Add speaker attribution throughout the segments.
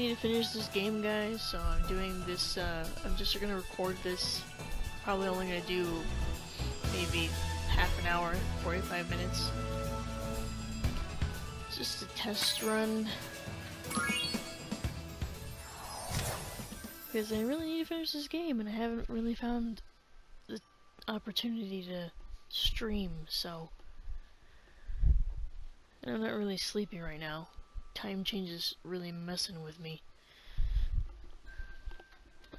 Speaker 1: need to finish this game, guys, so I'm doing this, I'm just gonna record this. Probably only gonna do maybe half an hour, 45 minutes. It's just a test run. Because I really need to finish this game, and I haven't really found the opportunity to stream, so... And I'm not really sleepy right now. Time change is really messing with me.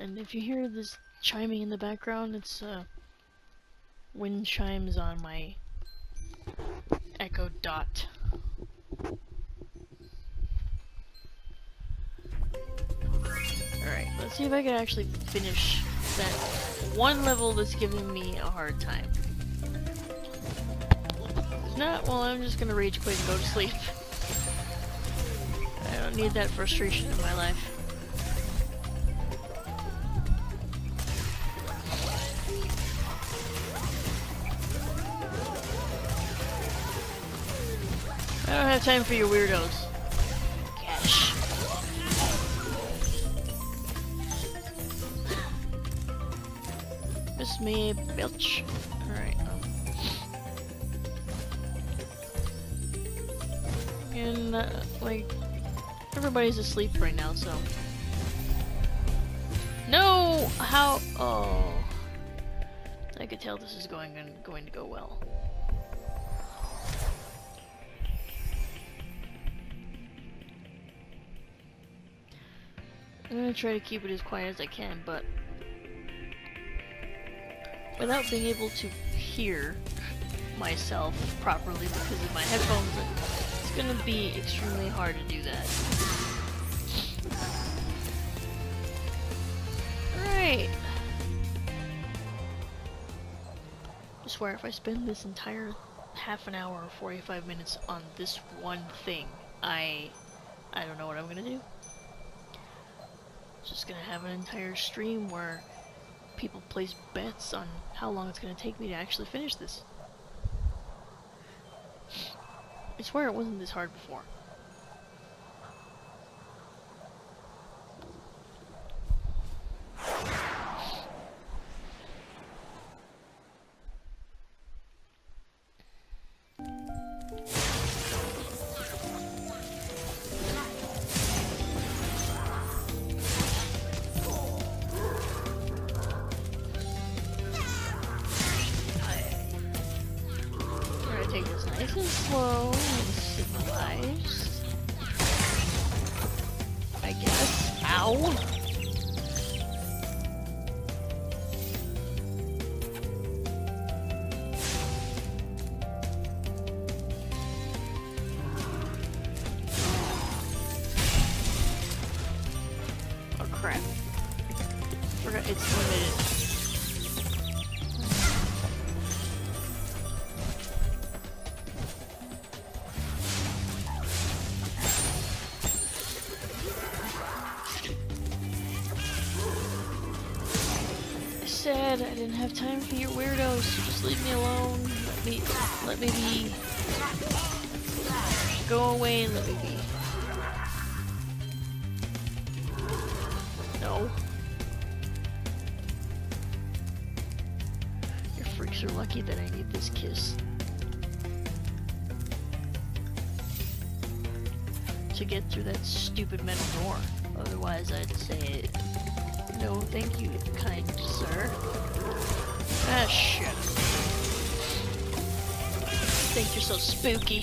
Speaker 1: And if you hear this chiming in the background, it's wind chimes on my Echo Dot. Alright, let's see if I can actually finish that one level that's giving me a hard time. If not, well, I'm just gonna rage quit and go to sleep. I don't need that frustration in my life. I don't have time for your weirdos. Cash. Miss me, bitch. Alright, and, like, everybody's asleep right now, so... No! How? Oh... I could tell this is going to go well. I'm gonna try to keep it as quiet as I can, but... without being able to hear myself properly because of my headphones, it's gonna be extremely hard to do that. Alright! I swear, if I spend this entire half an hour or 45 minutes on this one thing, I don't know what I'm gonna do. Just gonna have an entire stream where people place bets on how long it's gonna take me to actually finish this. I swear it wasn't this hard before. Take this nice and slow and civilized, I guess. Ow! Oh crap. Forgot it's limited. I didn't have time for your weirdos, so just leave me alone. Let me be. Go away and let me be. No. Your freaks are lucky that I need this kiss. To get through that stupid metal door. Otherwise I'd say no, thank you, kind sir. Ah, shit. Think you're so spooky.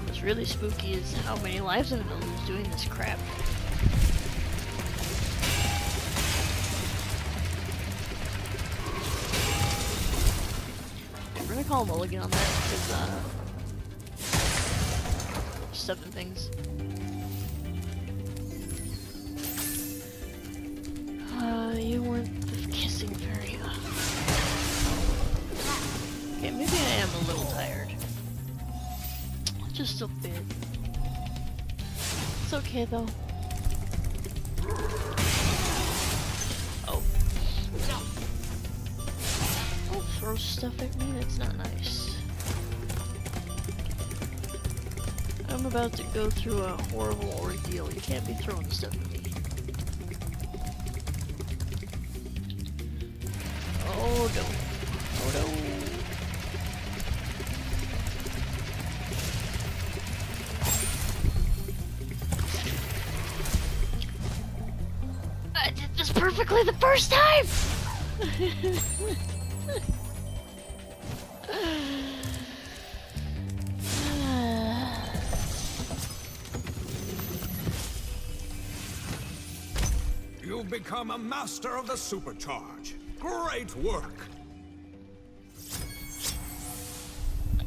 Speaker 1: What's really spooky is how many lives I'm gonna lose doing this crap. I'm gonna call Mulligan on that because, stuff and things. You weren't kissing very well. Okay, maybe I am a little tired. Just a bit. It's okay though. Oh. Don't throw stuff at me, that's not nice. I'm about to go through a horrible ordeal. You can't be throwing stuff at me. Oh no. Oh no. I did this perfectly the first time!
Speaker 2: You've become a master of the supercharge. Great work!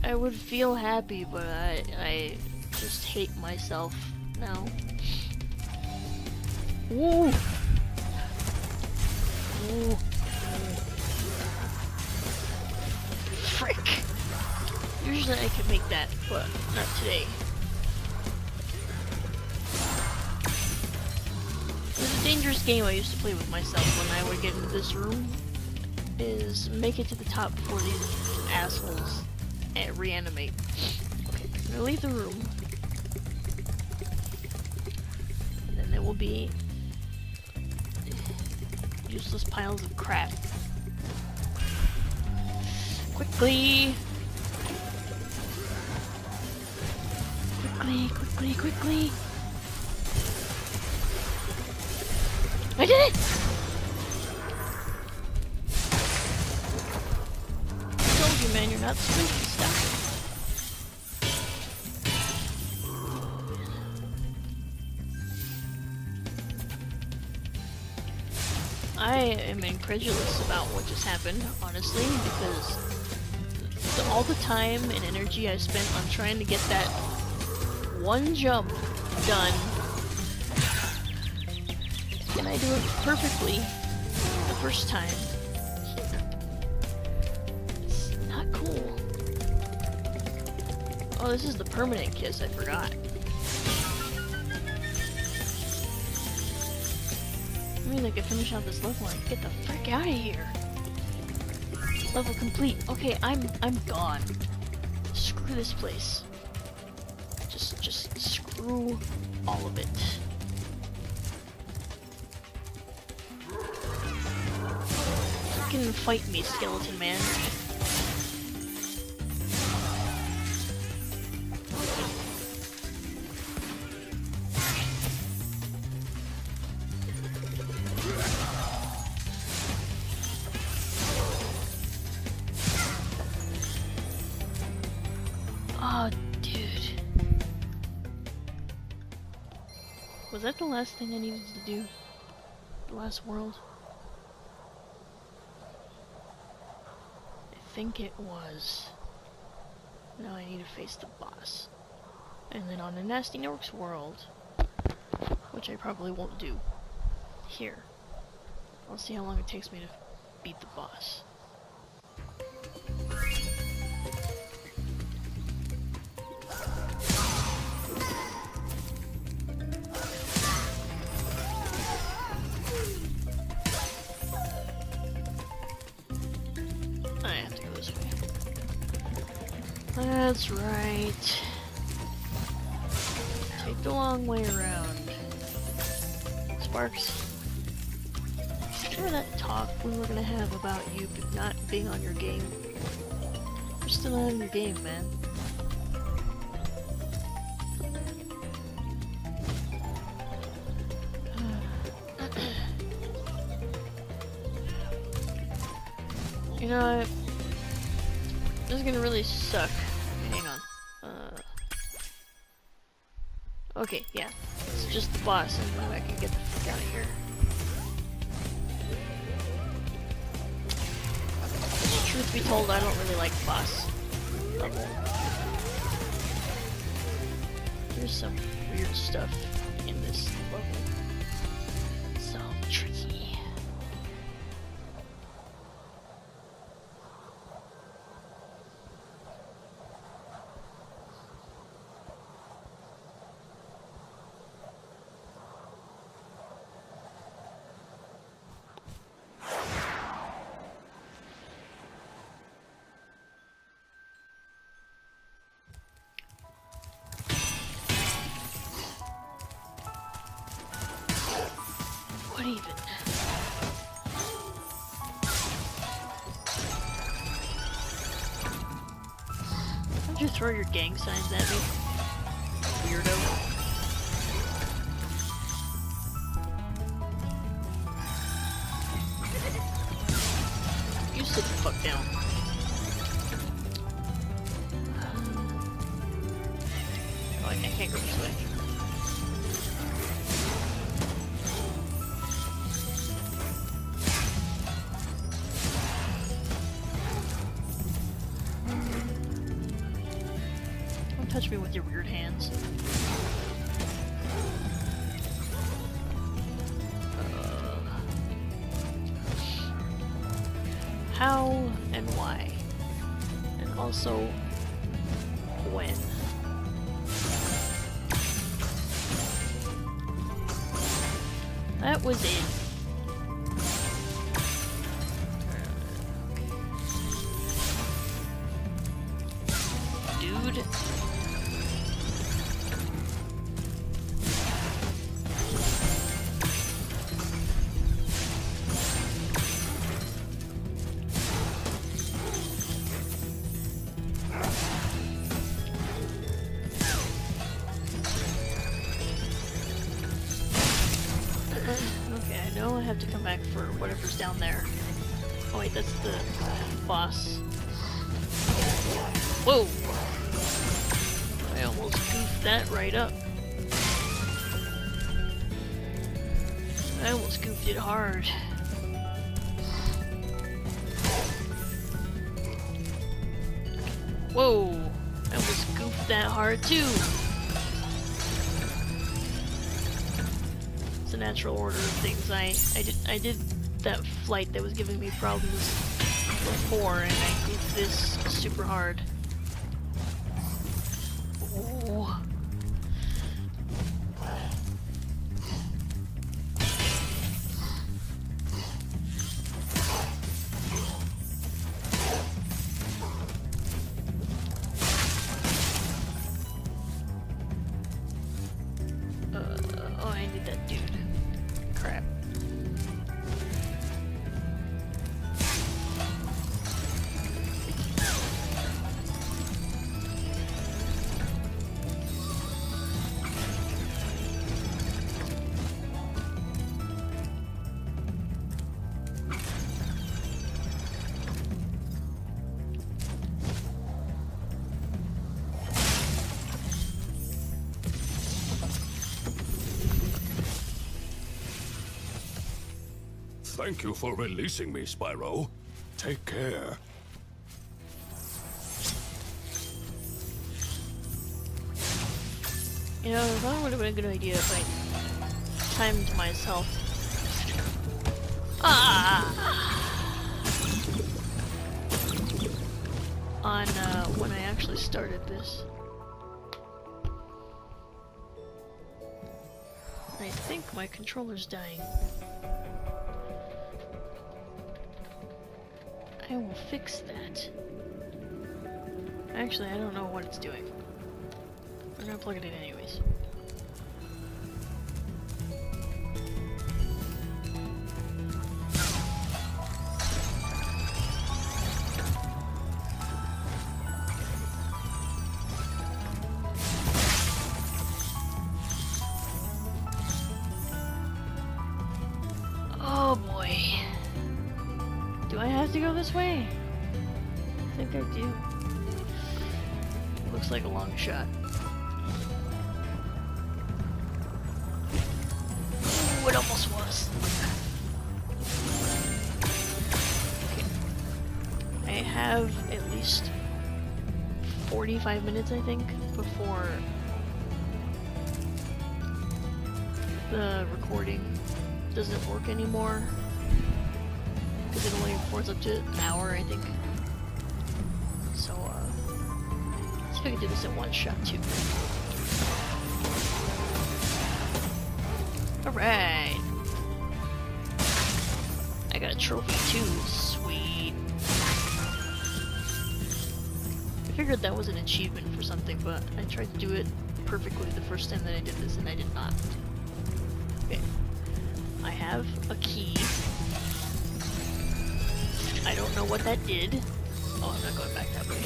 Speaker 1: I would feel happy, but I just hate myself now. Woo! Ooh. Frick! Usually I can make that, but not today. It was a dangerous game I used to play with myself when I would get into this room. Is make it to the top before these assholes reanimate. Okay, I'm gonna leave the room. And then there will be useless piles of crap. Quickly! Quickly, quickly, quickly! I did it! I told you, man, you're not stupid. Stop. I am incredulous about what just happened, honestly, because all the time and energy I spent on trying to get that one jump done, and I do it perfectly the first time. It's not cool. Oh, this is the permanent kiss, I forgot. I mean, I could finish out this level and get the frick out of here. Level complete. Okay, I'm gone. Screw this place. Just screw all of it. Fucking fight me, skeleton man. Oh, dude. Was that the last thing I needed to do? The last world? I think it was. Now I need to face the boss. And then on the Nasty Norks world, which I probably won't do here. I'll see how long it takes me to beat the boss. I have to go this way. That's right. Take the long way around. Sparks. Remember that talk we were gonna have about you not being on your game? You're still not on your game, man. You know what? This is gonna really suck. Hang on. Okay, yeah. It's just the boss, and then I can get the fuck out of here. Truth be told, I don't really like boss level. There's some weird stuff in this level. So tricky. Don't you throw your gang signs at me, weirdo. You sit the fuck down. Oh, I can't go this way. Don't touch me with your weird hands. How and why? And also, when? That was it. Dude. Okay, I know I have to come back for whatever's down there. Oh wait, that's the boss. Whoa! I almost goofed that right up. I almost goofed it hard. Whoa! I almost goofed that hard too! It's a natural order of things. I did that flight that was giving me problems before, and I goofed this super hard. Ooh. Oh, I need that dude. Crap.
Speaker 2: Thank you for releasing me, Spyro. Take care.
Speaker 1: You know, it probably would have been a good idea if I timed myself. On when I actually started this. I think my controller's dying. I will fix that. Actually, I don't know what it's doing. We're gonna plug it in anyways. Oh boy. Do I have to go this way? I think I do. Looks like a long shot. Ooh, it almost was. Okay. I have at least 45 minutes, I think, before the recording doesn't work anymore. Because it only records up to an hour, I think. So, let's see if I can do this in one shot, too. Alright! I got a trophy, too. Sweet. I figured that was an achievement for something, but I tried to do it perfectly the first time that I did this, and I did not. Okay. I have a key. I don't know what that did. Oh, I'm not going back that way.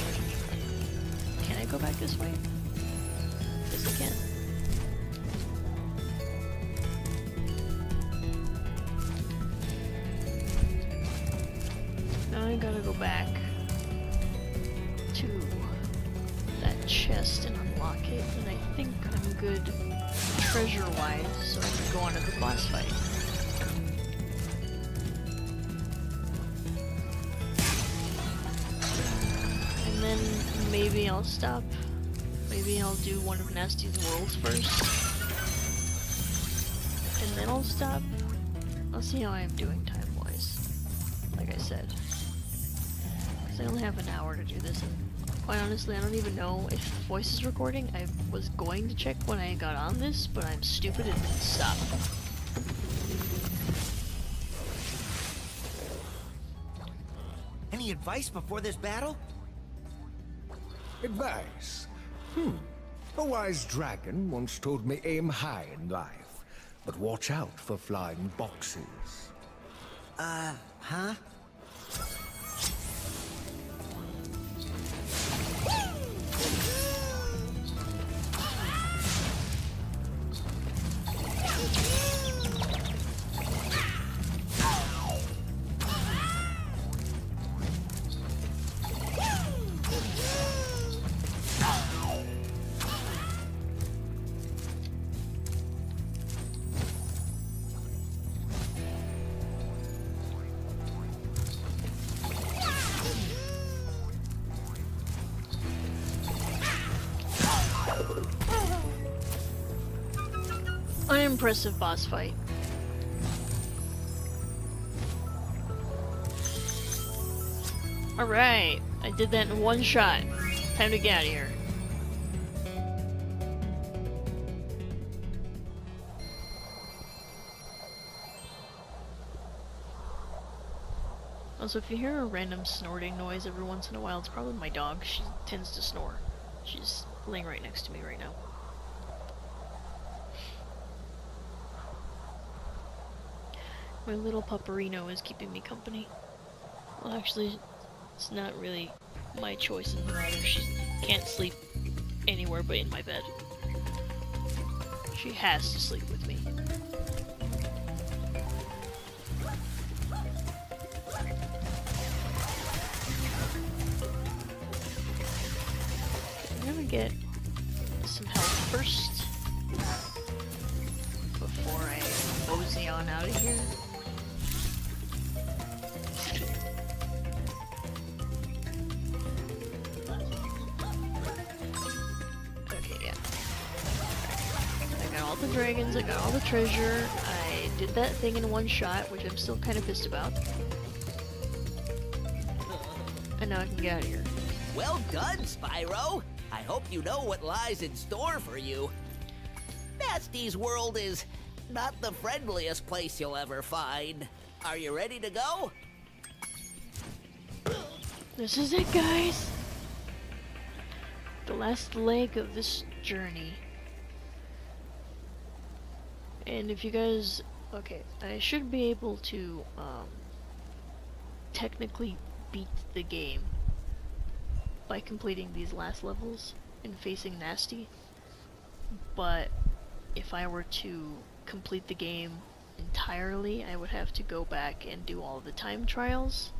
Speaker 1: Can I go back this way? Yes, I can. Now I gotta go back to that chest and unlock it, and I think I'm good treasure-wise, so I can go on to the boss fight. And then maybe I'll stop. Maybe I'll do one of Nasty's worlds first. And then I'll stop. I'll see how I am doing time-wise. Like I said. Because I only have an hour to do this, and quite honestly, I don't even know if voice is recording. I was going to check when I got on this, but I'm stupid and didn't stop.
Speaker 3: Any advice before this battle?
Speaker 4: Advice? A wise dragon once told me aim high in life, but watch out for flying boxes.
Speaker 3: Huh?
Speaker 1: Unimpressive boss fight. Alright, I did that in one shot. Time to get out of here. Also, if you hear a random snorting noise every once in a while, it's probably my dog. She tends to snore. She's laying right next to me right now. My little pupperino is keeping me company. Well, actually, it's not really my choice in the matter. She can't sleep anywhere but in my bed. She has to sleep with me. I'm gonna get some health first before I mosey on out of here. The dragons, I got all the treasure, I did that thing in one shot, which I'm still kind of pissed about. And now I can get out of here.
Speaker 3: Well done, Spyro! I hope you know what lies in store for you. Nasty's world is not the friendliest place you'll ever find. Are you ready to go?
Speaker 1: This is it, guys! The last leg of this journey. And if you guys... Okay, I should be able to, technically beat the game by completing these last levels and facing Nasty. But if I were to complete the game entirely, I would have to go back and do all the time trials.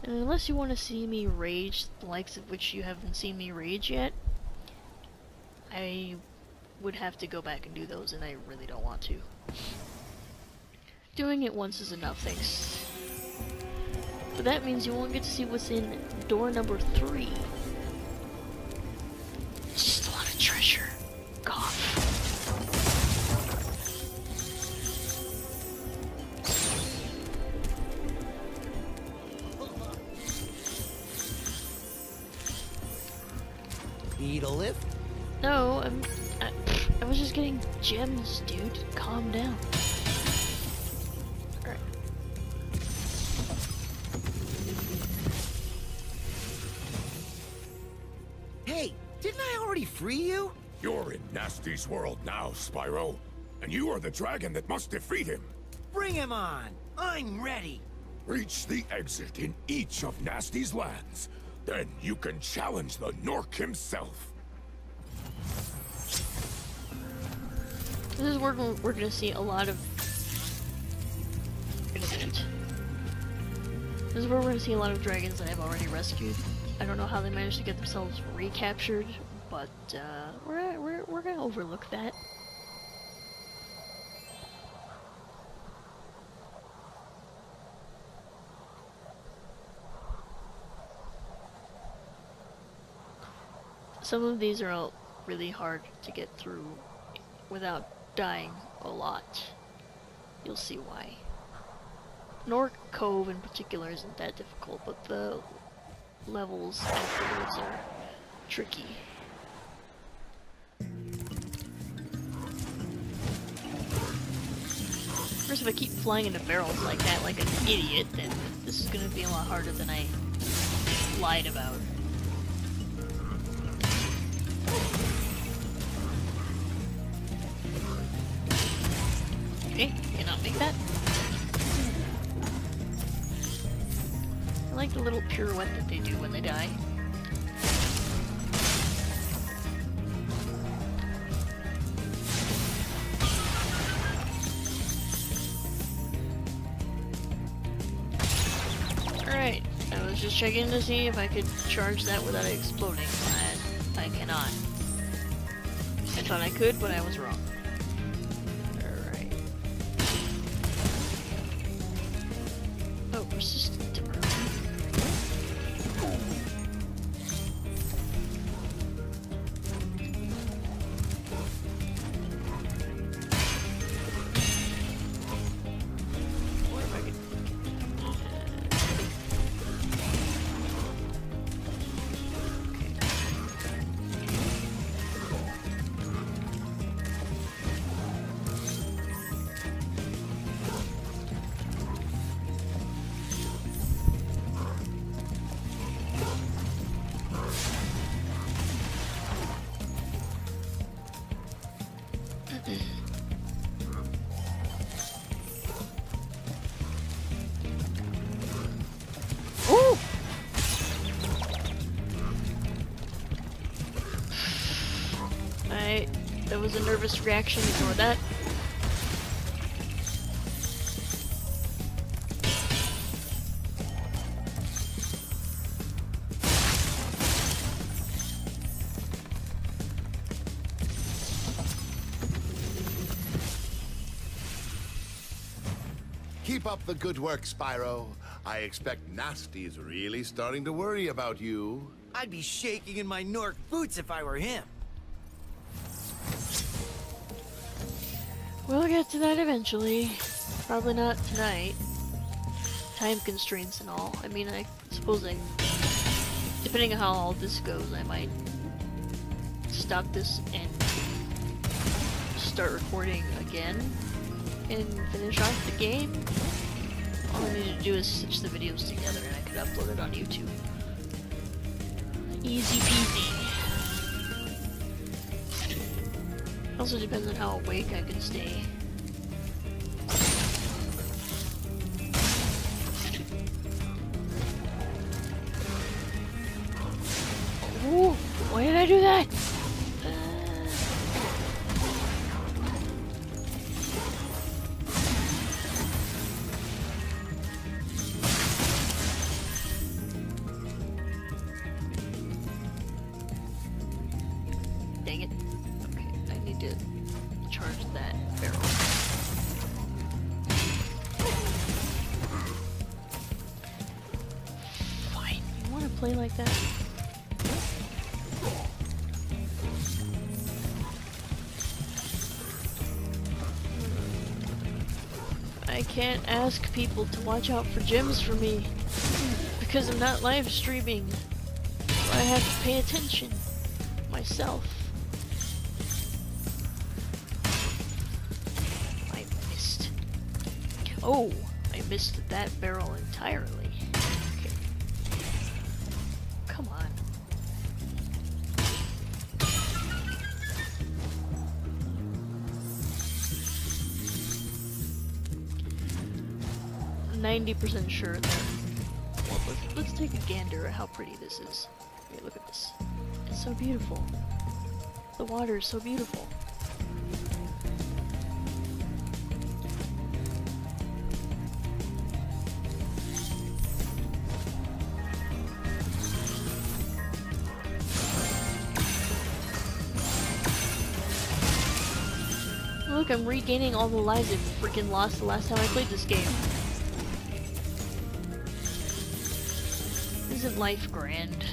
Speaker 1: And unless you want to see me rage, the likes of which you haven't seen me rage yet, I would have to go back and do those, and I really don't want to. Doing it once is enough, thanks. But that means you won't get to see what's in door number 3. It's just a lot of treasure. Cough.
Speaker 3: Need a lift?
Speaker 1: No, I was just getting gems, dude. Calm down. Alright.
Speaker 3: Hey, didn't I already free you?
Speaker 2: You're in Nasty's world now, Spyro. And you are the dragon that must defeat him.
Speaker 3: Bring him on! I'm ready!
Speaker 2: Reach the exit in each of Nasty's lands. Then you can challenge the Nork himself.
Speaker 1: This is where we're gonna see a lot of... Wait a minute. This is where we're gonna see a lot of dragons that I've already rescued. I don't know how they managed to get themselves recaptured, but we're gonna overlook that. Some of these are all really hard to get through without dying a lot. You'll see why. Nork Cove in particular isn't that difficult, but the levels afterwards are tricky. Of course, if I keep flying into barrels like that, like an idiot, then this is gonna be a lot harder than I lied about. Okay, cannot make that. I like the little pirouette that they do when they die. Alright, I was just checking to see if I could charge that without it exploding, but I cannot. I thought I could, but I was wrong. Alright. Oh, resistant to burn. What if I could... Ooh! That was a nervous reaction, ignore that.
Speaker 5: Keep up the good work, Spyro. I expect Nasty's really starting to worry about you.
Speaker 6: I'd be shaking in my Nork boots if I were him.
Speaker 1: We'll get to that eventually. Probably not tonight. Time constraints and all. I mean, I suppose depending on how all this goes, I might stop this and start recording again and finish off the game. All I need to do is stitch the videos together and I could upload it on YouTube. Easy peasy. Also depends on how awake I can stay. Ooh, why did I do that? Dang it. Okay, I need to charge that barrel. Fine, you wanna play like that? I can't ask people to watch out for gems for me because I'm not live streaming. So I have to pay attention myself. I missed. Oh, I missed that barrel entirely. Okay. Come on. 90% sure that what was let's take a gander at how pretty this is. Here, look at this. It's so beautiful. The water is so beautiful. Look, I'm regaining all the lives I freaking lost the last time I played this game. Isn't life grand?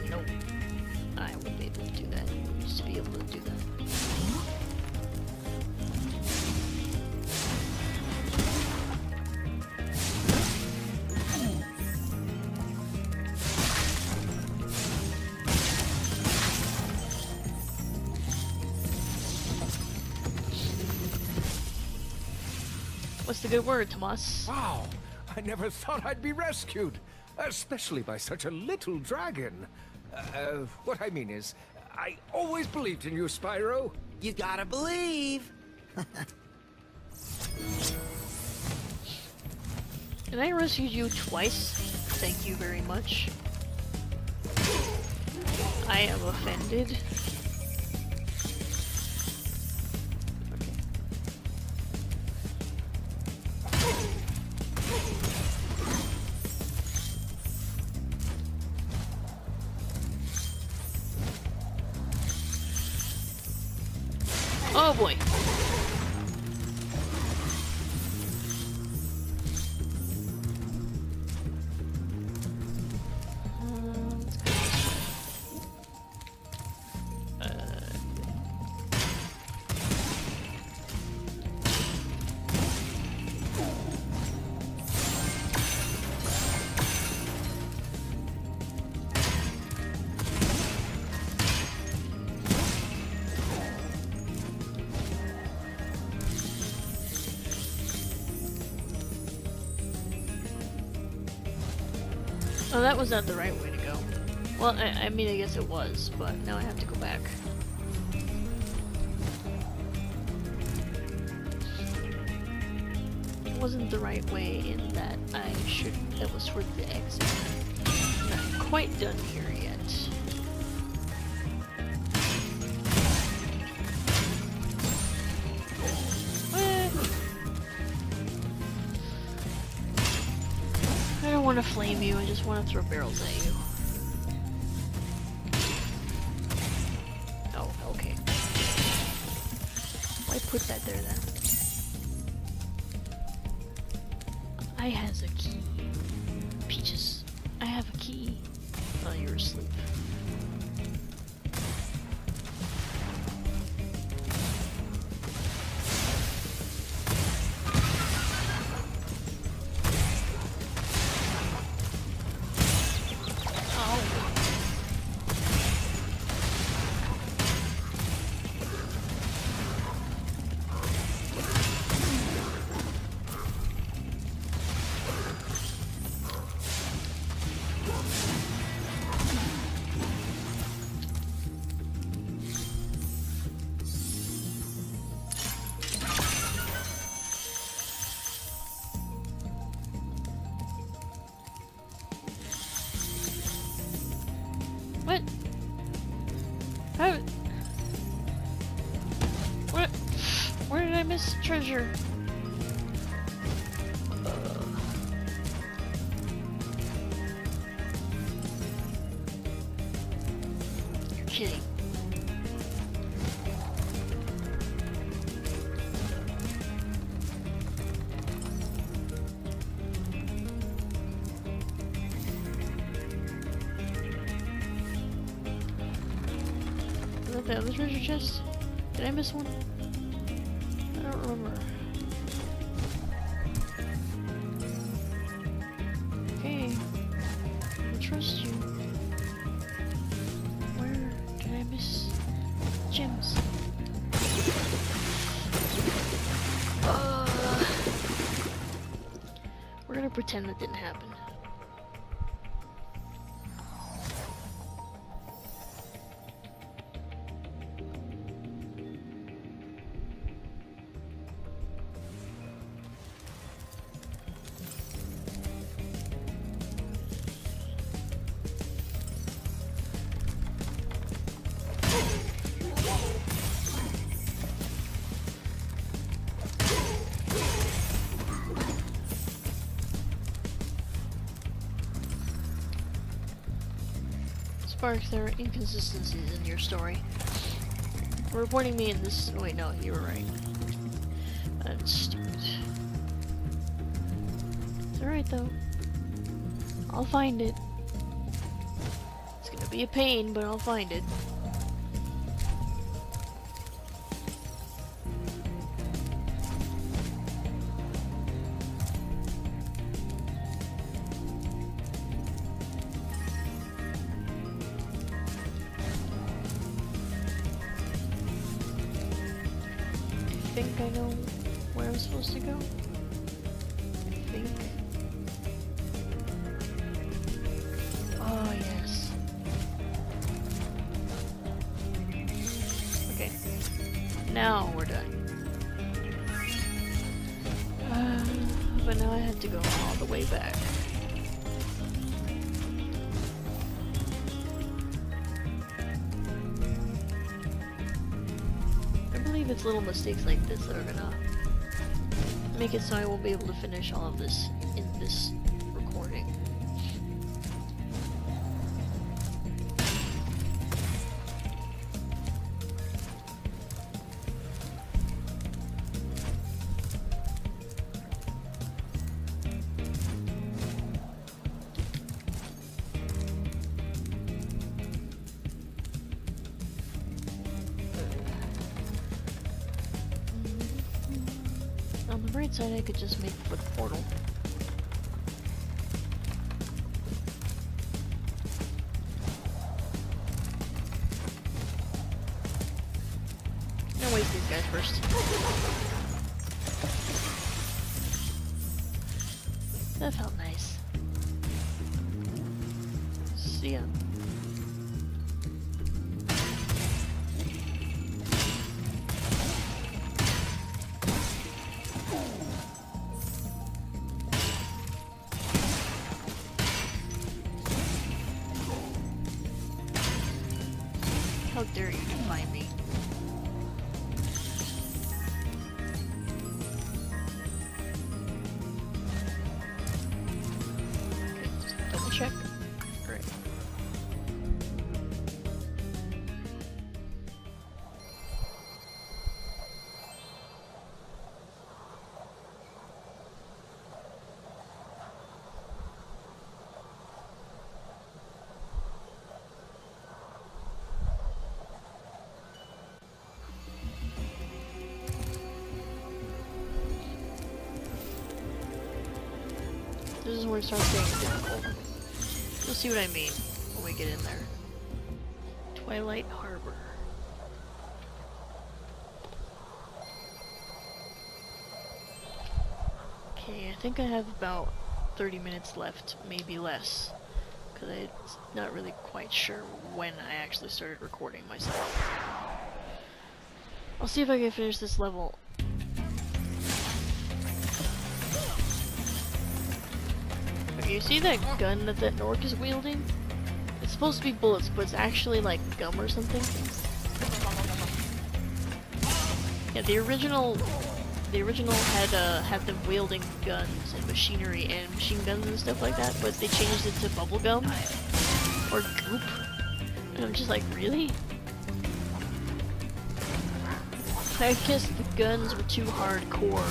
Speaker 1: No. I won't be able to do that. I used to be able to do that. What's the good word, Tomas?
Speaker 4: Wow, I never thought I'd be rescued, especially by such a little dragon. What I mean is, I always believed in you, Spyro.
Speaker 6: You gotta believe.
Speaker 1: And I rescued you twice. Thank you very much. I am offended. Oh boy. Oh, that was not the right way to go. Well, I mean, I guess it was, but now I have to go back. It wasn't the right way in that that was for the exit. I'm not quite done here yet. I don't want to flame you, I just want to throw barrels at you. Oh, okay. Why put that there then? I has a key. Peaches, I have a key. Oh, you're asleep. What? How? What? Where did I miss treasure? You're kidding. Is that the other treasure chest? Did I miss one? I don't remember. Okay. I trust you. Where did I miss gems? We're gonna pretend that didn't happen. Sparks, there are inconsistencies in your story. Reporting me in this. Oh, wait, no, you were right. That's stupid. It's alright though. I'll find it. It's gonna be a pain, but I'll find it. I think I know where I'm supposed to go. I think. Oh, yes. Okay. Now we're done. But now I have to go all the way back. I believe it's little mistakes like this that are gonna make it so I won't be able to finish all of this in this recording. On the right side, I could just make for the portal. No, waste these guys first. That felt nice. See ya. How dare you find me? Okay, just double check. Great. This is where it starts getting difficult. You'll see what I mean when we get in there. Twilight Harbor. Okay, I think I have about 30 minutes left, maybe less. Because I'm not really quite sure when I actually started recording myself. I'll see if I can finish this level. You see that gun that Nork is wielding? It's supposed to be bullets, but it's actually like gum or something. Yeah, the original had them wielding guns and machinery and machine guns and stuff like that, but they changed it to bubble gum or goop. And I'm just like, really? I guess the guns were too hardcore.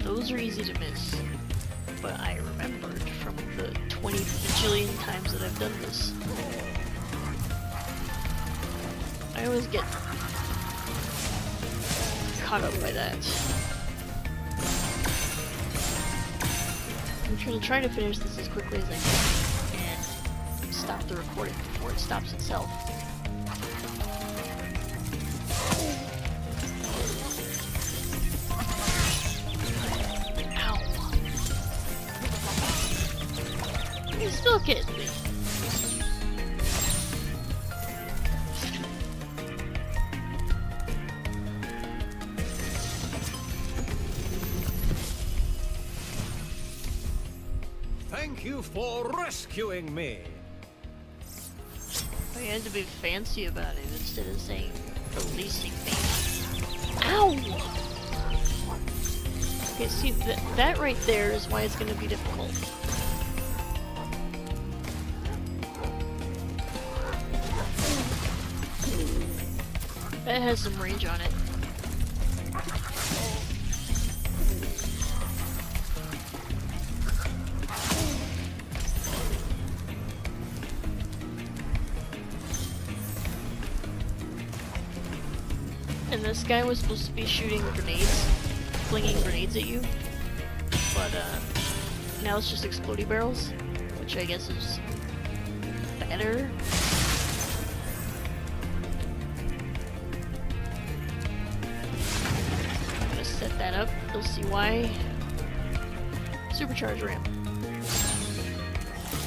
Speaker 1: Those are easy to miss, but I remembered from the 20 bajillion times that I've done this. I always get caught up by that. I'm going to try to finish this as quickly as I can and stop the recording before it stops itself. He's still getting me.
Speaker 4: Thank you for rescuing me.
Speaker 1: I had to be fancy about it instead of saying releasing me. Ow! Okay, see, that right there is why it's gonna be difficult. That has some range on it. And this guy was supposed to be shooting grenades, flinging grenades at you, but now it's just explodey barrels, which I guess is better. I'm gonna set that up, you'll see why. Supercharge ramp.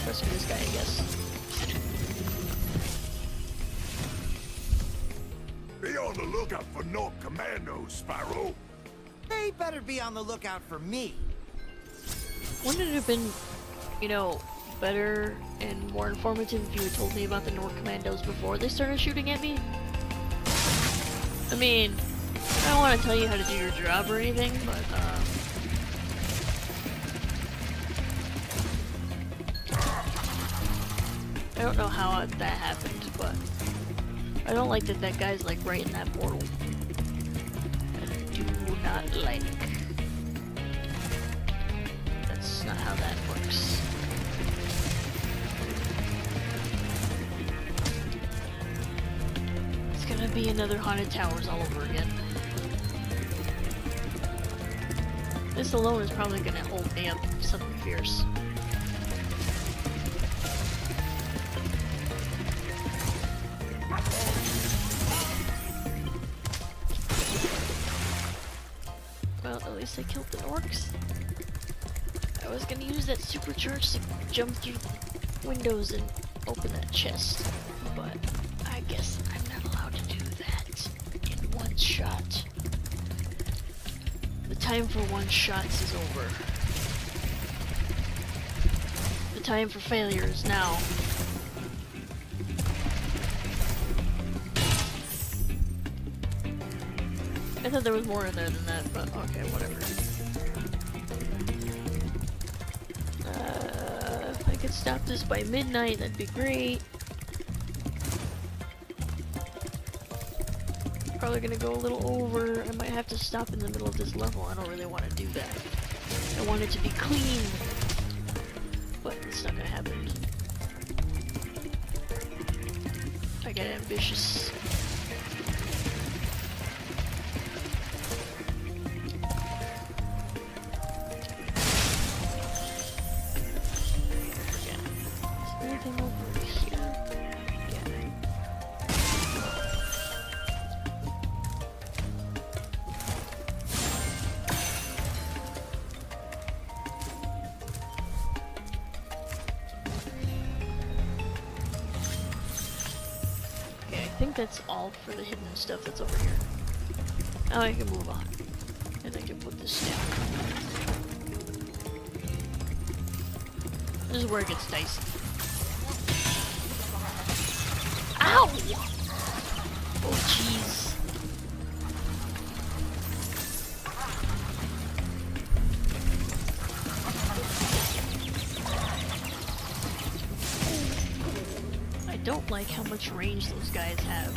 Speaker 1: Rescue this guy, I guess.
Speaker 2: Be on the lookout for North Commandos, Spyro.
Speaker 6: They better be on the lookout for me.
Speaker 1: Wouldn't it have been, you know, better and more informative if you had told me about the North Commandos before they started shooting at me? I mean, I don't want to tell you how to do your job or anything, but, I don't know how that happened, but I don't like that that guy's, like, right in that portal. I do not like. That's not how that works. It's gonna be another Haunted Towers all over again. This alone is probably gonna hold me up something fierce. Well, at least I killed the orcs. I was gonna use that supercharge to jump through windows and open that chest, but I guess I'm not allowed to do that in one shot. The time for one shots is over. The time for failure is now. I thought there was more in there than that, but okay, whatever. If I could stop this by midnight, that'd be great. Probably gonna go a little over. I might have to stop in the middle of this level. I don't really want to do that. I want it to be clean, but it's not gonna happen. I get ambitious. I think that's all for the hidden stuff that's over here. Now I can move on. And I can put this down. This is where it gets dicey. Ow! Oh jeez. I don't like how much range those guys have.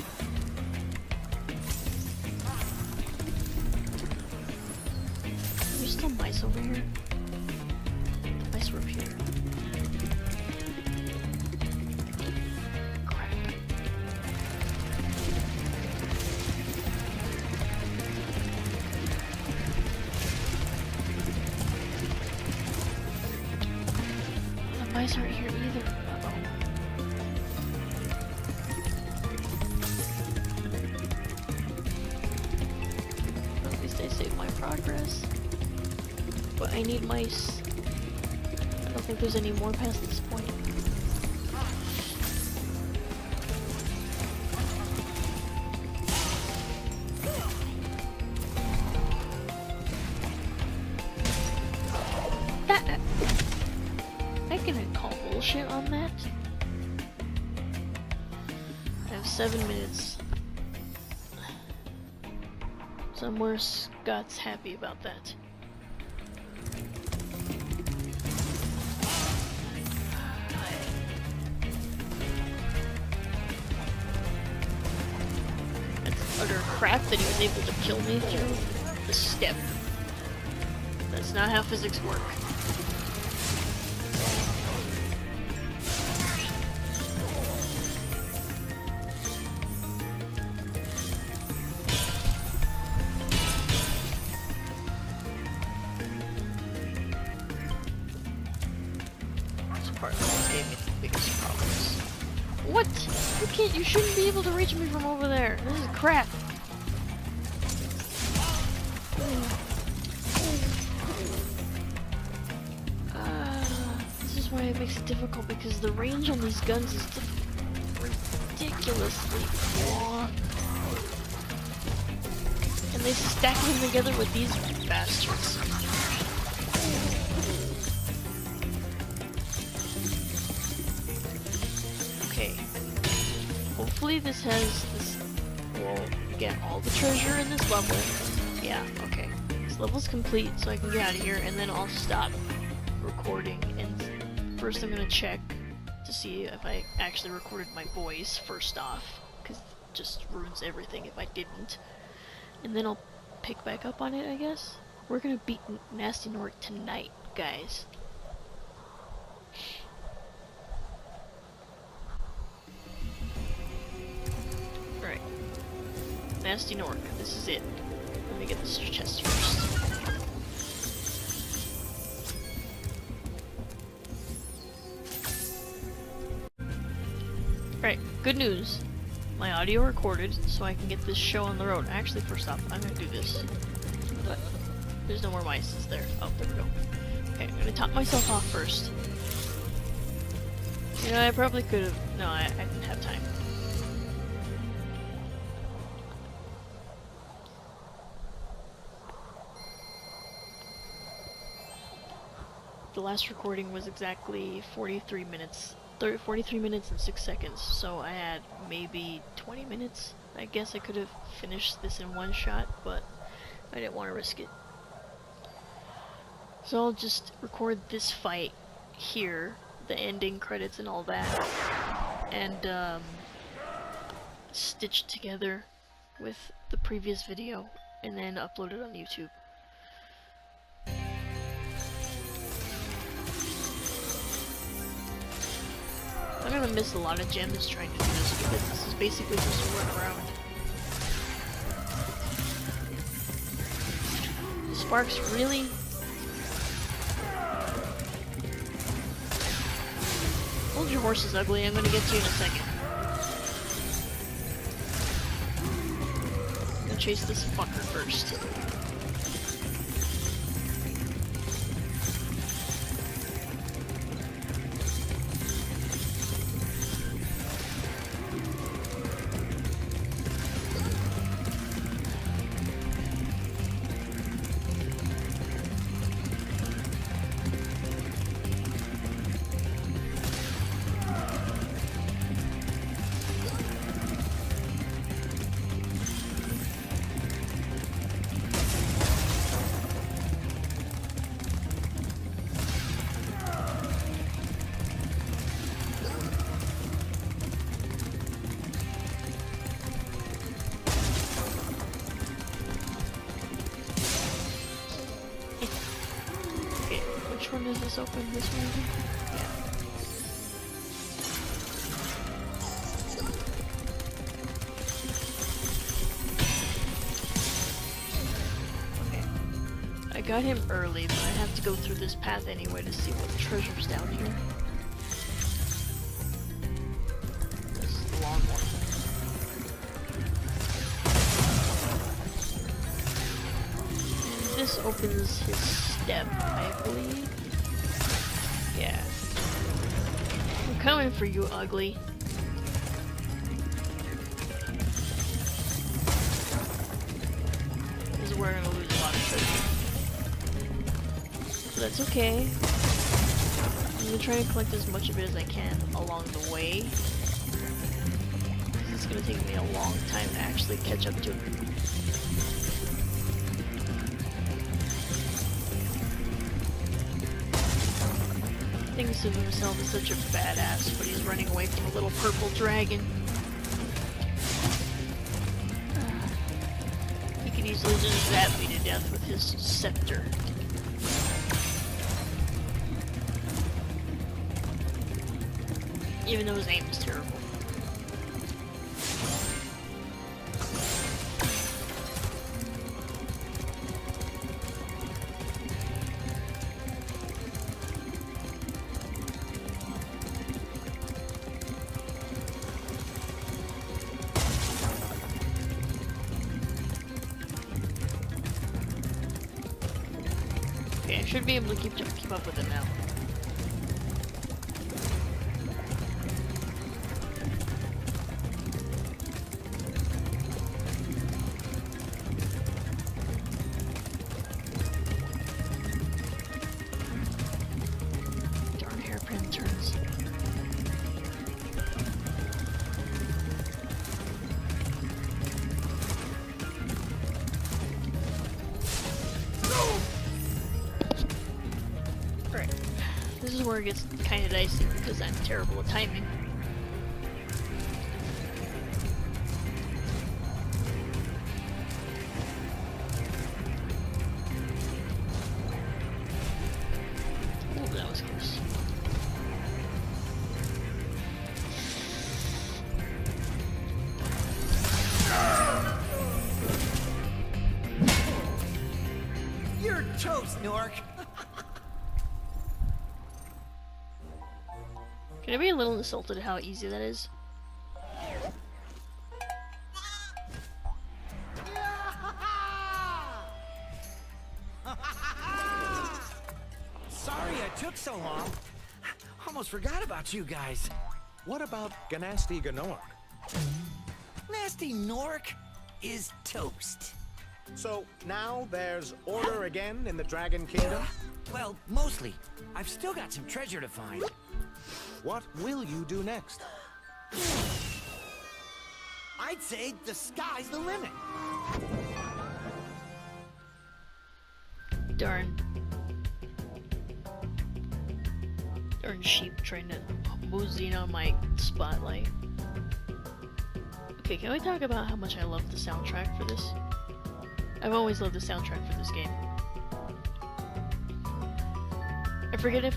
Speaker 1: Are there still mice over here? The mice were up here. Crap. The mice aren't here either. Uh-oh. At least I saved my progress. But I need mice. I don't think there's any more past this point. That I can call bullshit on that. I have 7 minutes. Somewhere Scott's happy about that. utter crap that he was able to kill me through the step. That's not how physics work. This part gave me the biggest problems. What? You shouldn't be able to reach me from over there. This is crap. This is why it makes it difficult, because the range on these guns is ridiculously long. And they stack them together with these bastards. Okay. Hopefully this will get all the treasure in this level. Yeah, okay. This level's complete, so I can get out of here, and then I'll stop recording. And first I'm gonna check to see if I actually recorded my voice first off, because it just ruins everything if I didn't. And then I'll pick back up on it, I guess. We're gonna beat Nasty Nork tonight, guys. Alright. Nasty Nork, this is it. Let me get this chest first. Alright, good news. My audio recorded, so I can get this show on the road. Actually, first off, I'm gonna do this. But there's no more mice, is there? Oh, there we go. Okay, I'm gonna top myself off first. You know, I probably could have... No, I didn't have time. The last recording was exactly 43 minutes and 6 seconds, so I had maybe 20 minutes. I guess I could have finished this in one shot, but I didn't want to risk it. So I'll just record this fight here, the ending credits and all that, and stitch it together with the previous video, and then upload it on YouTube. I'm gonna miss a lot of gems trying to do this, because this is basically just a workaround. Sparks, really? Hold your horses, ugly. I'm gonna get to you in a second. I'm gonna chase this fucker first. Which one does this open? This one? Yeah. Okay. I got him early, but I have to go through this path anyway to see what treasure's down here. This is the long one. And this opens his step, I believe. Yeah. I'm coming for you, ugly. This is where I'm gonna lose a lot of treasure. But that's okay. I'm gonna try and collect as much of it as I can along the way. It's gonna take me a long time to actually catch up to it. Thinks of himself as such a badass, but he's running away from a little purple dragon. could easily just zap me to death with his scepter. Even though his aim is terrible. Okay, I should be able to keep up with it now. Darn hairpin turns. Alright. This is where it gets kinda dicey because I'm terrible at timing. Ooh, that was close.
Speaker 6: You're toast, Nork.
Speaker 1: Can I be a little insulted at how easy that is?
Speaker 6: Sorry I took so long. Almost forgot about you guys.
Speaker 7: What about Ganasty Ganork?
Speaker 6: Nasty Nork is toast.
Speaker 7: So now there's order again in the Dragon Kingdom?
Speaker 6: Well, mostly. I've still got some treasure to find.
Speaker 7: What will you do next?
Speaker 6: I'd say the sky's the limit.
Speaker 1: Darn. Darn sheep trying to boozing on my spotlight. Okay, can we talk about how much I love the soundtrack for this? I've always loved the soundtrack for this game. I forget if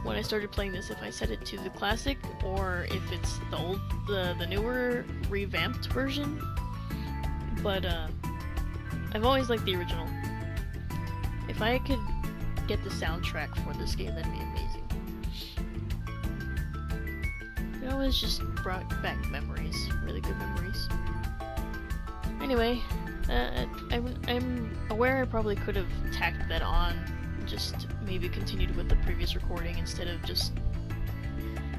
Speaker 1: when I started playing this, if I set it to the classic or if it's the newer revamped version. But I've always liked the original. If I could get the soundtrack for this game, that'd be amazing. It always just brought back memories, really good memories. Anyway, I'm aware I probably could have tacked that on, just maybe continued with the previous recording instead of just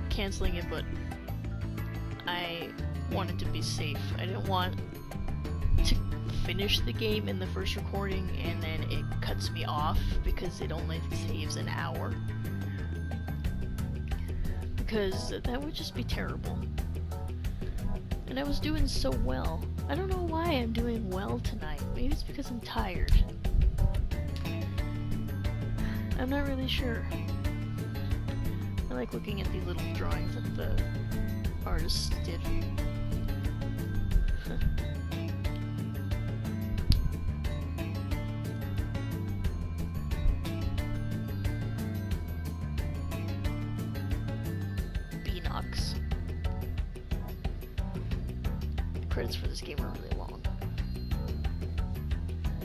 Speaker 1: canceling it, but I wanted to be safe. I didn't want to finish the game in the first recording and then it cuts me off because it only saves an hour. Because that would just be terrible. And I was doing so well. I don't know why I'm doing well tonight. Maybe it's because I'm tired. I'm not really sure. I like looking at the little drawings that the artist did. Beanox. The credits for this game are really long.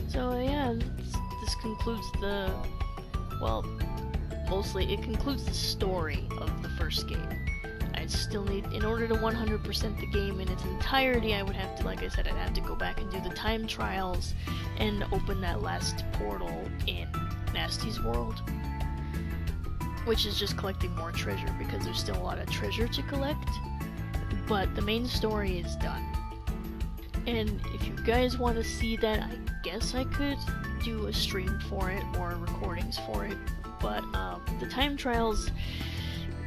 Speaker 1: So yeah, this concludes the... well, mostly it concludes the story of the first game. I still need, in order to 100% the game in its entirety, I would have to, like I said, I'd have to go back and do the time trials and open that last portal in Nasty's world. Which is just collecting more treasure, because there's still a lot of treasure to collect. But the main story is done. And if you guys want to see that, I guess I could do a stream for it or recordings for it, but the time trials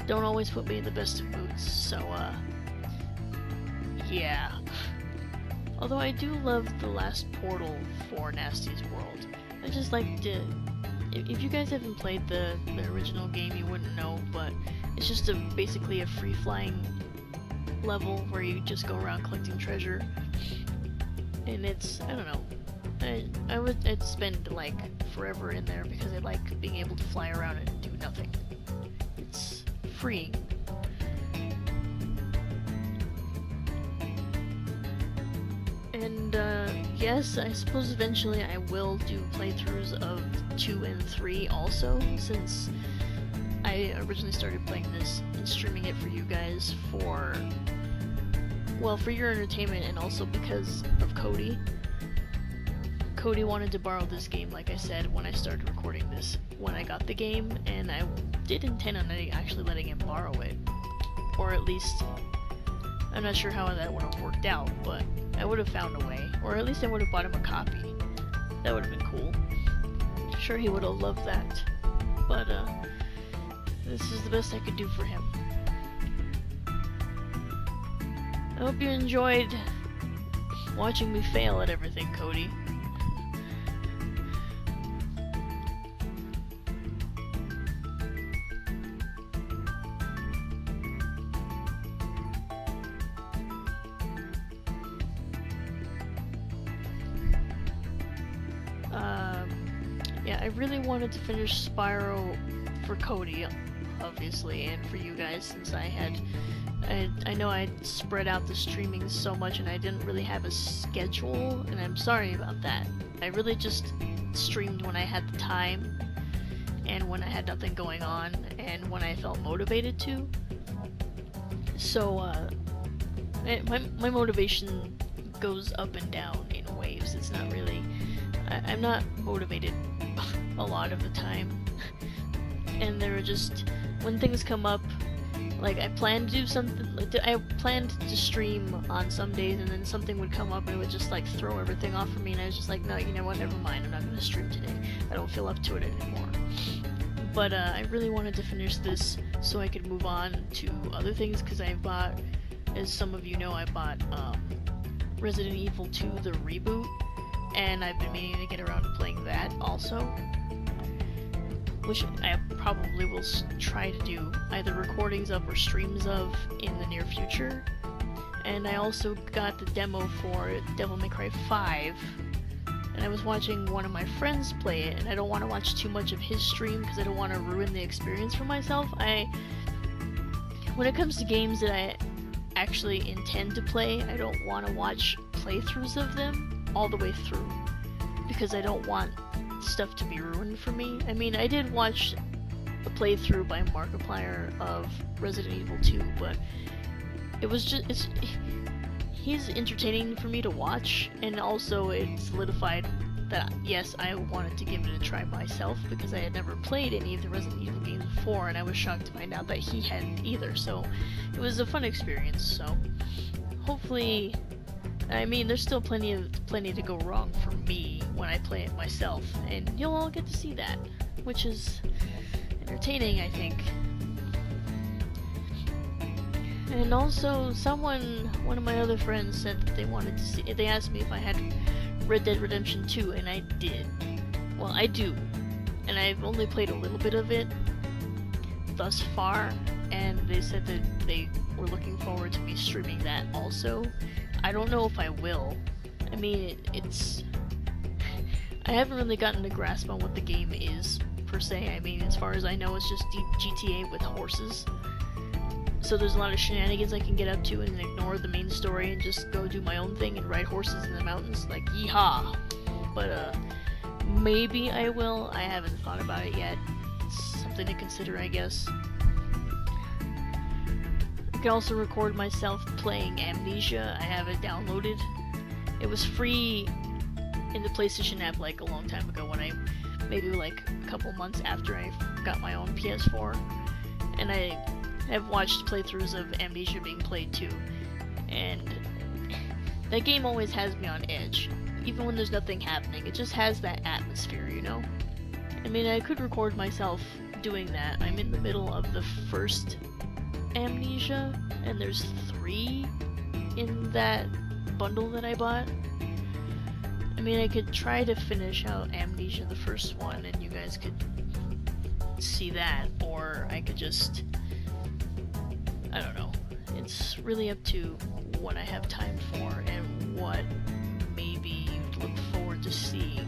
Speaker 1: don't always put me in the best of moods, so yeah. Although I do love the last portal for Nasty's world. I just like to... if you guys haven't played the original game, you wouldn't know, but it's just basically a free-flying level where you just go around collecting treasure. And it's, I don't know, I'd spend like forever in there because I like being able to fly around and do nothing. It's freeing. And yes, I suppose eventually I will do playthroughs of 2 and 3 also, since I originally started playing this and streaming it for you guys for, well, for your entertainment, and also because of Cody. Cody wanted to borrow this game, like I said, when I started recording this, when I got the game, and I did intend on actually letting him borrow it. Or at least, I'm not sure how that would have worked out, but I would have found a way. Or at least I would have bought him a copy. That would have been cool. I'm sure he would have loved that. But, this is the best I could do for him. I hope you enjoyed watching me fail at everything, Cody. Yeah, I really wanted to finish Spyro for Cody, obviously, and for you guys, since I know I'd spread out the streaming so much and I didn't really have a schedule, and I'm sorry about that. I really just streamed when I had the time, and when I had nothing going on, and when I felt motivated to. So, my motivation goes up and down in waves. It's not really... I'm not motivated a lot of the time. And there are just... when things come up, like I planned to do something... like I planned to stream on some days, and then something would come up and it would just like throw everything off for me, and I was just like, no, you know what, never mind, I'm not going to stream today. I don't feel up to it anymore. But I really wanted to finish this so I could move on to other things, because I bought, as some of you know, I bought Resident Evil 2, the reboot, and I've been meaning to get around to playing that also, which I probably will try to do either recordings of or streams of in the near future. And I also got the demo for Devil May Cry 5, and I was watching one of my friends play it, and I don't want to watch too much of his stream because I don't want to ruin the experience for myself. When it comes to games that I actually intend to play, I don't want to watch playthroughs of them all the way through, because I don't want stuff to be ruined for me. I mean, I did watch a playthrough by Markiplier of Resident Evil 2, but it was just, he's entertaining for me to watch, and also it solidified that, yes, I wanted to give it a try myself, because I had never played any of the Resident Evil games before, and I was shocked to find out that he hadn't either, so it was a fun experience. So hopefully, I mean, there's still plenty to go wrong for me when I play it myself, and you'll all get to see that, which is entertaining, I think. And also, one of my other friends said that they wanted to see, they asked me if I had Red Dead Redemption 2, and I did. Well, I do, and I've only played a little bit of it thus far, and they said that they were looking forward to me streaming that also. I don't know if I will. I mean, I haven't really gotten a grasp on what the game is, per se. I mean, as far as I know, it's just deep GTA with horses. So there's a lot of shenanigans I can get up to and ignore the main story and just go do my own thing and ride horses in the mountains, like, yeehaw! But, maybe I will. I haven't thought about it yet. It's something to consider, I guess. I can also record myself playing Amnesia. I have it downloaded. It was free in the PlayStation app like a long time ago, when maybe like a couple months after I got my own PS4. And I have watched playthroughs of Amnesia being played too. And that game always has me on edge. Even when there's nothing happening, it just has that atmosphere, you know? I mean, I could record myself doing that. I'm in the middle of the first Amnesia, and there's 3 in that bundle that I bought. I mean, I could try to finish out Amnesia, the first one, and you guys could see that, or I could just, I don't know. It's really up to what I have time for and what maybe you'd look forward to to see.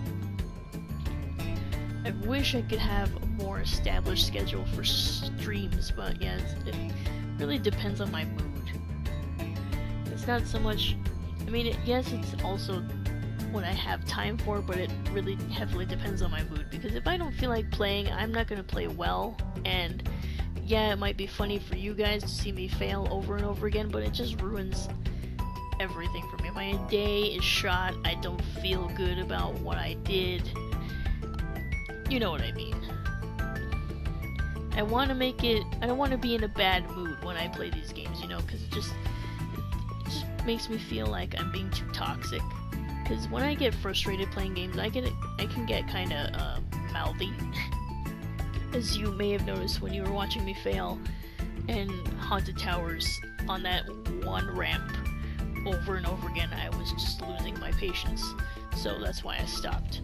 Speaker 1: I wish I could have a more established schedule for streams, but yeah, it really depends on my mood. It's not so much, I mean, yes, it's also what I have time for, but it really heavily depends on my mood, because if I don't feel like playing, I'm not going to play well, and yeah, it might be funny for you guys to see me fail over and over again, but it just ruins everything for me. My day is shot, I don't feel good about what I did. You know what I mean. I want to make it, I don't want to be in a bad mood when I play these games, you know, because it just makes me feel like I'm being too toxic. Because when I get frustrated playing games, I can get kind of mouthy. As you may have noticed when you were watching me fail in Haunted Towers on that one ramp over and over again, I was just losing my patience. So that's why I stopped.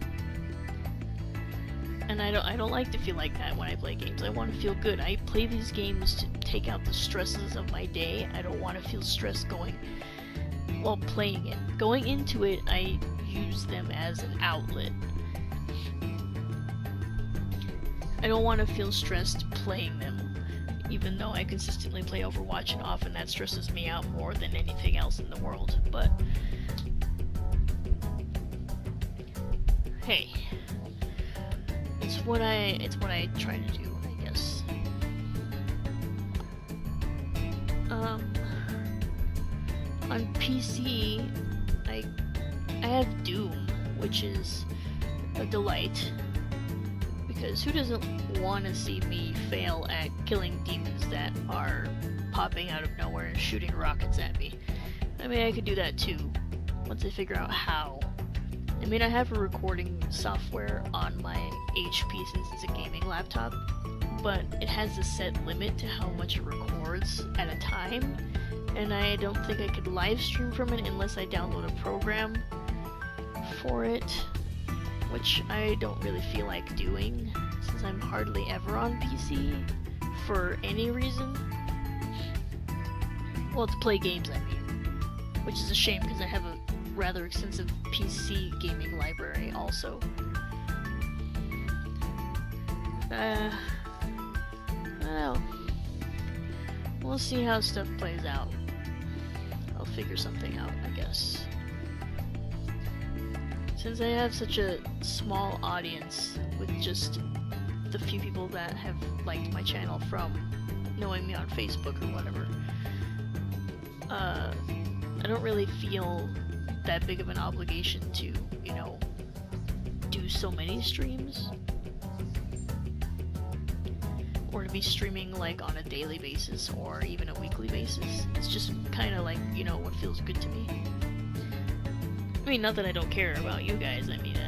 Speaker 1: And I don't like to feel like that when I play games. I want to feel good. I play these games to take out the stresses of my day. I don't want to feel stressed while playing it. Going into it, I use them as an outlet. I don't want to feel stressed playing them, even though I consistently play Overwatch, and often that stresses me out more than anything else in the world. But hey, it's what I try to do, I guess. On PC, I have Doom, which is a delight, because who doesn't want to see me fail at killing demons that are popping out of nowhere and shooting rockets at me? I mean, I could do that too, once I figure out how. I mean, I have a recording software on my HP since it's a gaming laptop, but it has a set limit to how much it records at a time, and I don't think I could live stream from it unless I download a program for it, which I don't really feel like doing, since I'm hardly ever on PC for any reason. Well, to play games, I mean, which is a shame because I have a rather extensive PC gaming library also. Well, we'll see how stuff plays out. I'll figure something out, I guess. Since I have such a small audience with just the few people that have liked my channel from knowing me on Facebook or whatever, I don't really feel that big of an obligation to, you know, do so many streams, or to be streaming like on a daily basis or even a weekly basis. It's just kind of like, you know, what feels good to me. I mean, not that I don't care about you guys. I mean,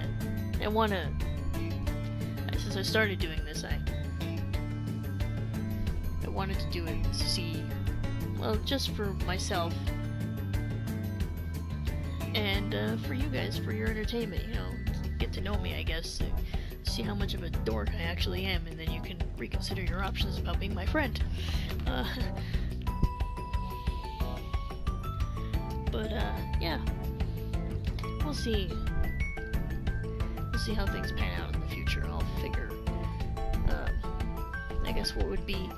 Speaker 1: I wanna, since I started doing this, I wanted to do it to see, well, just for myself, and for you guys, for your entertainment, you know, get to know me, I guess, see how much of a dork I actually am, and then you can reconsider your options about being my friend. But yeah, we'll see how things pan out in the future. I'll figure, I guess, what would be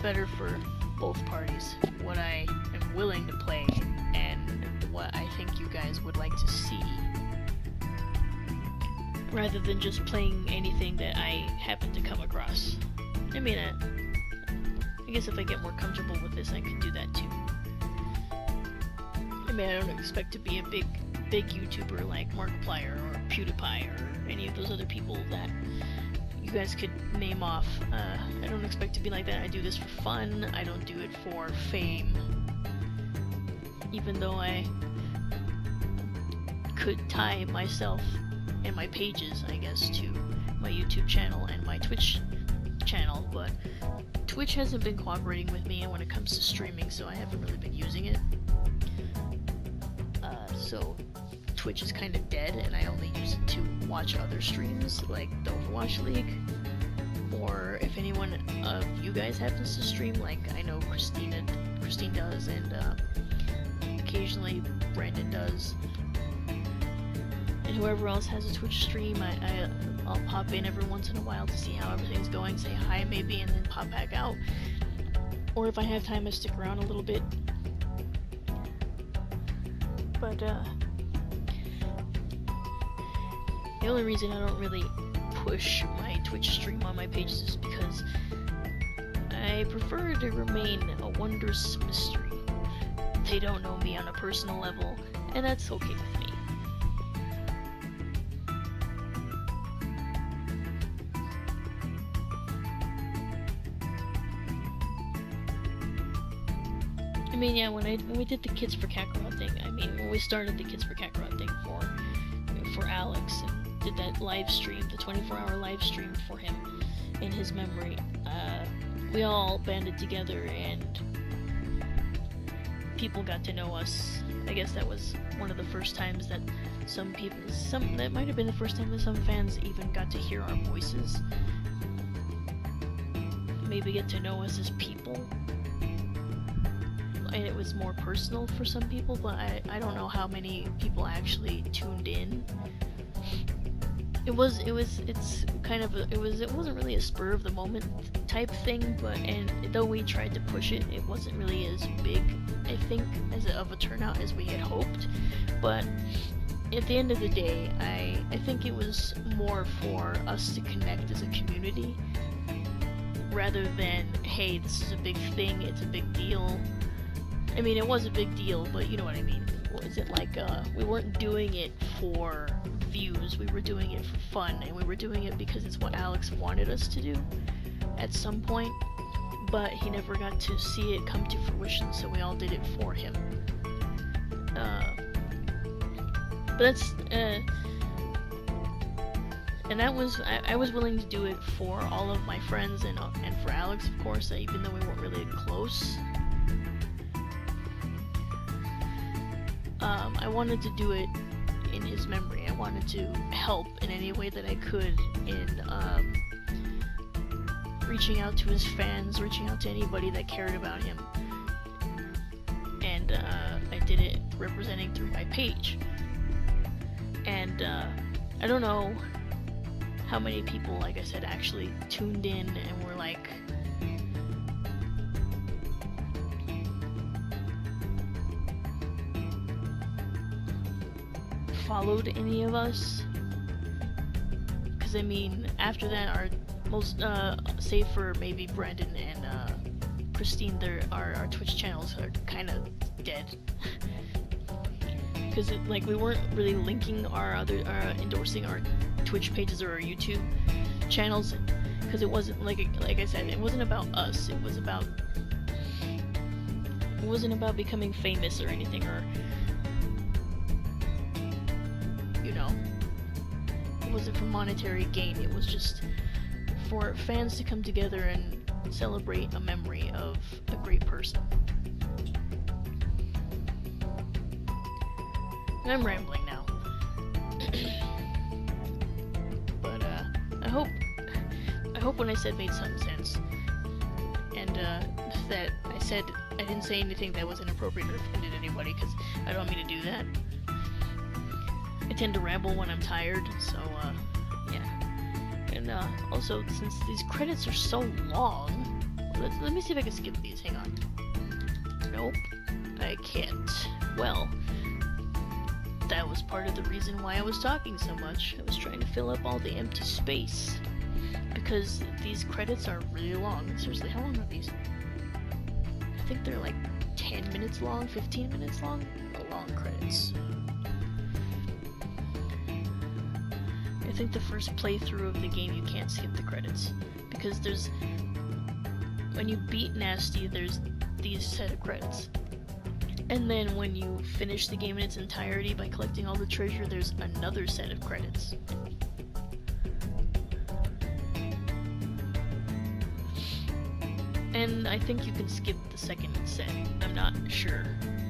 Speaker 1: better for both parties, what I am willing to play, and what I think you guys would like to see, rather than just playing anything that I happen to come across. I mean, I guess if I get more comfortable with this, I could do that too. I mean, I don't expect to be a big YouTuber like Markiplier or PewDiePie or any of those other people that you guys could name off. I don't expect to be like that. I do this for fun. I don't do it for fame. Even though I could tie myself and my pages, I guess, to my YouTube channel and my Twitch channel, but Twitch hasn't been cooperating with me when it comes to streaming, so I haven't really been using it. So Twitch is kind of dead, and I only use it to watch other streams, like the Overwatch League, or if anyone of you guys happens to stream, like I know Christine does, and occasionally Brandon does, and whoever else has a Twitch stream, I'll pop in every once in a while to see how everything's going, say hi maybe, and then pop back out. Or if I have time, I stick around a little bit. But the only reason I don't really push my Twitch stream on my pages is because I prefer to remain a wondrous mystery. They don't know me on a personal level, and that's okay with me. I mean, yeah, when we did the Kids for Kakarot thing, I mean, when we started the Kids for Kakarot thing for Alex, and did that live stream, the 24-hour live stream for him in his memory, we all banded together and people got to know us. I guess that was one of the first times that that might have been the first time that some fans even got to hear our voices. Maybe get to know us as people. And it was more personal for some people, but I don't know how many people actually tuned in. It wasn't really a spur of the moment type thing, and though we tried to push it, it wasn't really as big, I think, of a turnout as we had hoped. But at the end of the day, I think it was more for us to connect as a community, rather than, hey, this is a big thing, it's a big deal. I mean, it was a big deal, but you know what I mean. Was it like, we weren't doing it for views, we were doing it for fun, and we were doing it because it's what Alex wanted us to do at some point, but he never got to see it come to fruition, so we all did it for him. But that's, and that was, I was willing to do it for all of my friends and for Alex, of course, even though we weren't really close. I wanted to do it in his memory. I wanted to help in any way that I could in reaching out to his fans, reaching out to anybody that cared about him. And I did it representing through my page. And I don't know how many people, like I said, actually tuned in and were like, followed any of us, because I mean, after that, our most, save for maybe Brandon and Christine, our Twitch channels are kind of dead, because like we weren't really linking endorsing our Twitch pages or our YouTube channels, because it wasn't like I said, it wasn't about us. It wasn't about becoming famous or anything, or it wasn't for monetary gain. It was just for fans to come together and celebrate a memory of a great person. And I'm rambling now. But I hope what I said made some sense, and that I didn't say anything that was inappropriate or offended anybody, because I don't mean to do that. I tend to ramble when I'm tired, so, yeah. And, also, since these credits are so long, let me see if I can skip these, hang on. Nope, I can't. Well, that was part of the reason why I was talking so much. I was trying to fill up all the empty space, because these credits are really long. Seriously, how long are these? I think they're like 10 minutes long, 15 minutes long? Long credits. I think the first playthrough of the game you can't skip the credits, because when you beat Nasty, there's these set of credits, and then when you finish the game in its entirety by collecting all the treasure, there's another set of credits. And I think you can skip the second set. I'm not sure.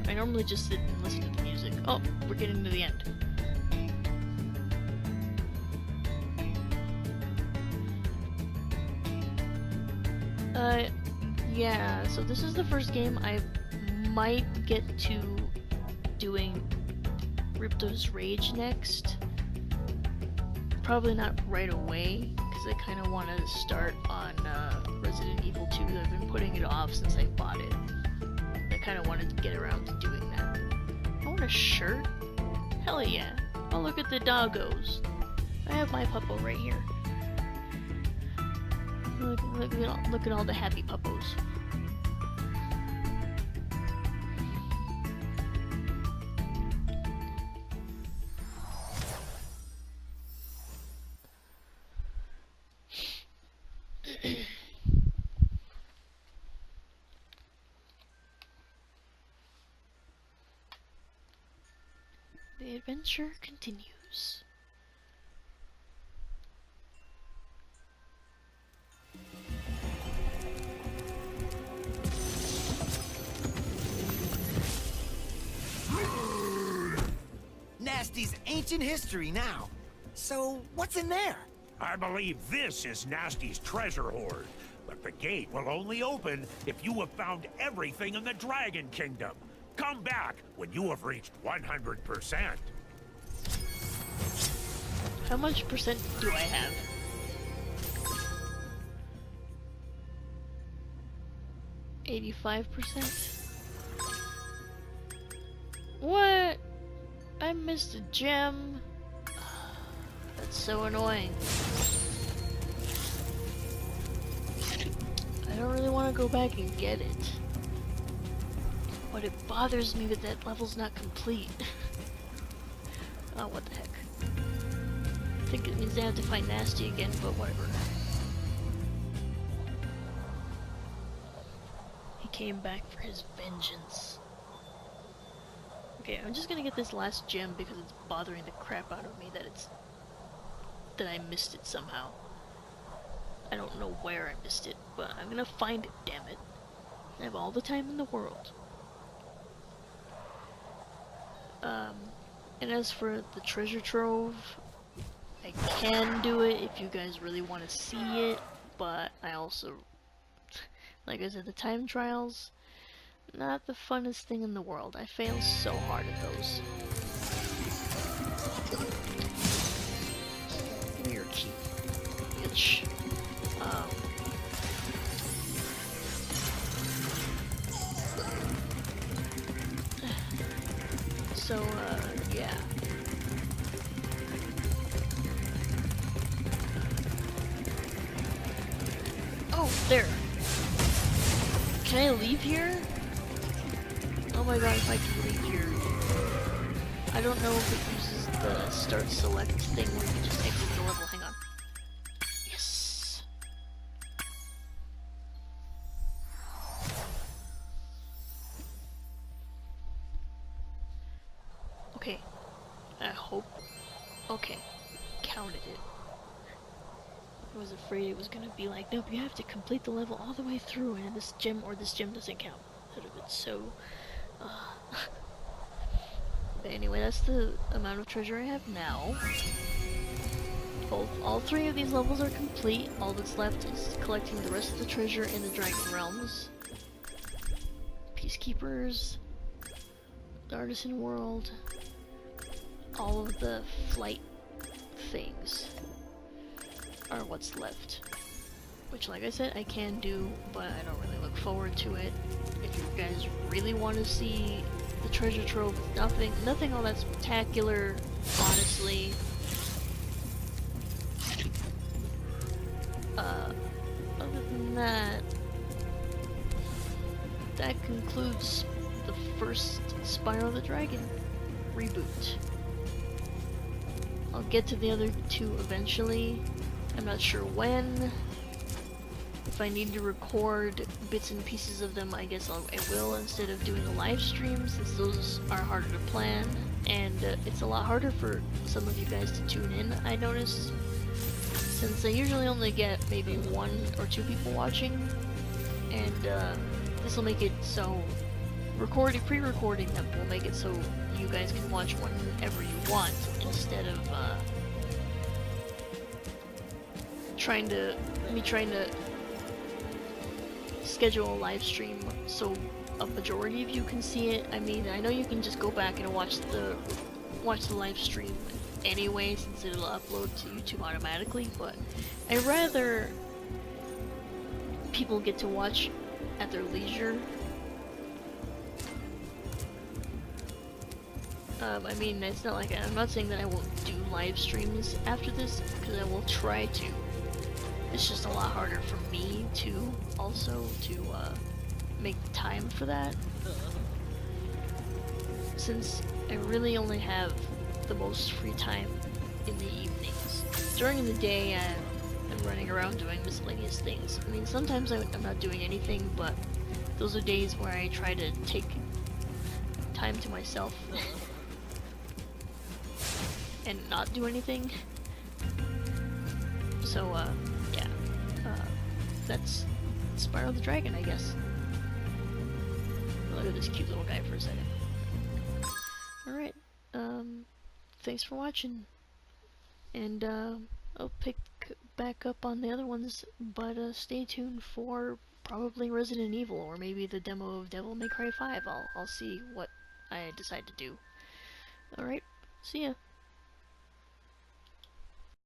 Speaker 1: I normally just sit and listen to the music. Oh, we're getting to the end. Yeah, so this is the first game I might get to doing Ripto's Rage next, probably not right away, because I kind of want to start on Resident Evil 2. I've been putting it off since I bought it. I kind of wanted to get around to doing that. I want a shirt? Hell yeah. Oh, look at the doggos. I have my puppo right here. Look at all the happy puppos. The adventure continues.
Speaker 6: Nasty's ancient history now. So, what's in there?
Speaker 8: I believe this is Nasty's treasure hoard, but the gate will only open if you have found everything in the Dragon Kingdom. Come back when you have reached 100%.
Speaker 1: How much percent do I have? $85%? What? I missed a gem. That's so annoying. I don't really want to go back and get it. But it bothers me that that level's not complete. Oh, what the heck. I think it means I have to find Nasty again, but whatever. He came back for his vengeance. Okay, I'm just gonna get this last gem because it's bothering the crap out of me that I missed it somehow. I don't know where I missed it, but I'm gonna find it, damn it. I have all the time in the world. And as for the treasure trove, I can do it if you guys really want to see it, but I also, like I said, the time trials, not the funnest thing in the world. I fail so hard at those. Give me your key, bitch. So, yeah. Oh, there. Can I leave here? Oh my god, if I can leave here. I don't know if it uses the start select thing where you can just exit the level. Hang on. Yes. Okay. I hope. Okay. Counted it. I was afraid it was gonna be like, nope, you have to complete the level all the way through, and this gem doesn't count. That would have been so. But anyway, that's the amount of treasure I have now. All three of these levels are complete. All that's left is collecting the rest of the treasure in the Dragon Realms. Peacekeepers, the Artisan World, all of the flight things are what's left. Which, like I said, I can do, but I don't really look forward to it. If you guys really want to see the treasure trove, nothing all that spectacular, honestly. Other than that, that concludes the first Spyro the Dragon reboot. I'll get to the other two eventually. I'm not sure when. If I need to record bits and pieces of them, I guess I will, instead of doing a live stream, since those are harder to plan, and it's a lot harder for some of you guys to tune in, I noticed, since I usually only get maybe 1 or 2 people watching, and this will make it so pre-recording them will make it so you guys can watch whenever you want, instead of trying to schedule a live stream so a majority of you can see it. I mean, I know you can just go back and watch the watch the live stream anyway, since it'll upload to YouTube automatically, but I'd rather people get to watch at their leisure. I mean, it's not like I'm not saying that I won't do live streams after this, because I will try to. It's just a lot harder for me too, also, to make time for that. Since I really only have the most free time in the evenings. During the day, I'm running around doing miscellaneous things. I mean, sometimes I'm not doing anything, but those are days where I try to take time to myself and not do anything. So, yeah. That's Spyro the Dragon, I guess. Look at this cute little guy for a second. Alright, thanks for watching. And, I'll pick back up on the other ones, but, stay tuned for probably Resident Evil, or maybe the demo of Devil May Cry 5. I'll see what I decide to do. Alright, see ya.